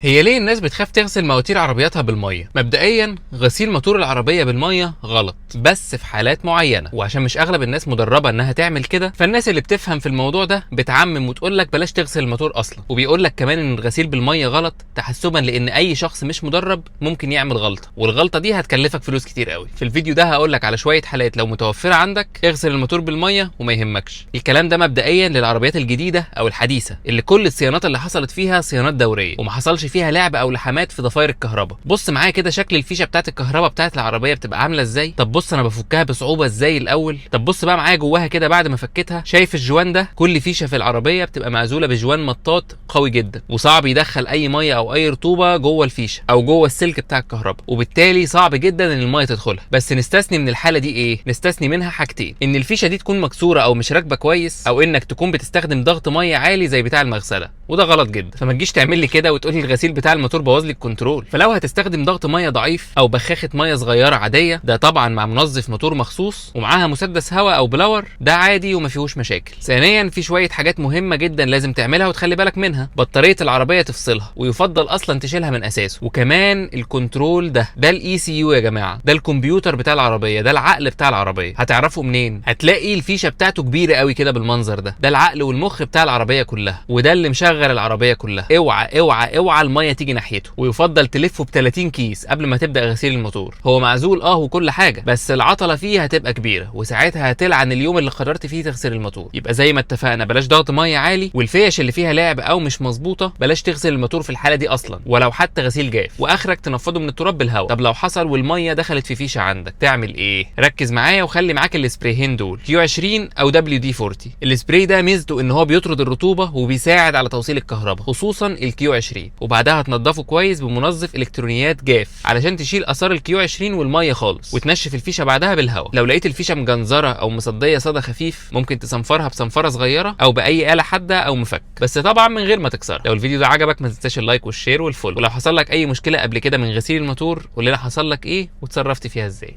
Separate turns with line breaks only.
هي ليه الناس بتخاف تغسل مواتير عربياتها بالميه؟ مبدئيا غسيل موتور العربيه بالميه غلط، بس في حالات معينه، وعشان مش اغلب الناس مدربه انها تعمل كده، فالناس اللي بتفهم في الموضوع ده بتعمم وتقول لك بلاش تغسل الموتور اصلا، وبيقول لك كمان ان الغسيل بالميه غلط تحسبا لان اي شخص مش مدرب ممكن يعمل غلطه، والغلطه دي هتكلفك فلوس كتير قوي. في الفيديو ده هقول لك على شويه حالات لو متوفره عندك اغسل الموتور بالميه وما يهمكش. الكلام ده مبدئيا للعربيات الجديده او الحديثه اللي كل الصيانات اللي حصلت فيها صيانات دوريه وما حصلش فيها لعب او لحمات في ضفاير الكهرباء. بص معايا كده شكل الفيشه بتاعت الكهرباء بتاعت العربيه بتبقى عامله ازاي. طب بص انا بفكها بصعوبه ازاي الاول. طب بص بقى معايا جواها كده بعد ما فكيتها. شايف الجوان ده؟ كل فيشه في العربيه بتبقى معزوله بجوان مطاط قوي جدا، وصعب يدخل اي ميه او اي رطوبه جوه الفيشه او جوه السلك بتاع الكهرباء، وبالتالي صعب جدا ان الميه تدخلها. بس نستثني من الحاله دي ايه؟ نستثني منها حاجتين: ان الفيشه دي تكون مكسوره او مش راكبه كويس، او انك تكون بتستخدم ضغط ميه عالي زي بتاع المغسله، وده غلط جدا. فما تجيش تعمل لي كده وتقول لي الغسيل بتاع الموتور بوظ لي الكنترول. فلو هتستخدم ضغط ميه ضعيف او بخاخه ميه صغيره عاديه، ده طبعا مع منظف موتور مخصوص ومعاها مسدس هواء او بلور، ده عادي وما فيهوش مشاكل. ثانيا في شويه حاجات مهمه جدا لازم تعملها وتخلي بالك منها: بطاريه العربيه تفصلها، ويفضل اصلا تشيلها من اساسه. وكمان الكنترول ده الاي سي يو يا جماعه، ده الكمبيوتر بتاع العربيه، ده العقل بتاع العربيه. هتعرفه منين؟ هتلاقي الفيشه بتاعته كبيره قوي كده بالمنظر ده العقل والمخ بتاع العربيه كلها، وده اللي مشغل العربيه كلها. اوعى اوعى اوعى الميه تيجي ناحيته، ويفضل تلفه ب 30 كيس قبل ما تبدا غسيل الموتور. هو معزول وكل حاجه، بس العطله فيه هتبقى كبيره، وساعتها هتلعن اليوم اللي قررت فيه تغسل الموتور. يبقى زي ما اتفقنا بلاش ضغط ميه عالي، والفيش اللي فيها لعب او مش مظبوطه بلاش تغسل الموتور في الحاله دي اصلا، ولو حتى غسيل جاف، واخرك تنفضه من التراب بالهواء. طب لو حصل والميه دخلت في فيشه عندك تعمل ايه؟ ركز معايا وخلي معاك السبرايين دول، كيو 20 او دبليو دي 40. السبراي ده ميزته ان هو بيطرد الرطوبه وبيساعد على توصيل الكهرباء، خصوصا الكيو 20. وبعدها هتنضفه كويس بمنظف الكترونيات جاف علشان تشيل اثار الكيو 20 والميه خالص، وتنشف الفيشه بعدها بالهواء. لو لقيت الفيشه مجنزره او مصديه صدى خفيف، ممكن تصنفرها بصنفره صغيره او باي آلة حاده او مفك، بس طبعا من غير ما تكسر. لو الفيديو ده عجبك ما تنساش اللايك والشير والفولو، ولو حصل لك اي مشكله قبل كده من غسيل الموتور قول لنا حصل لك ايه وتصرفت فيها ازاي.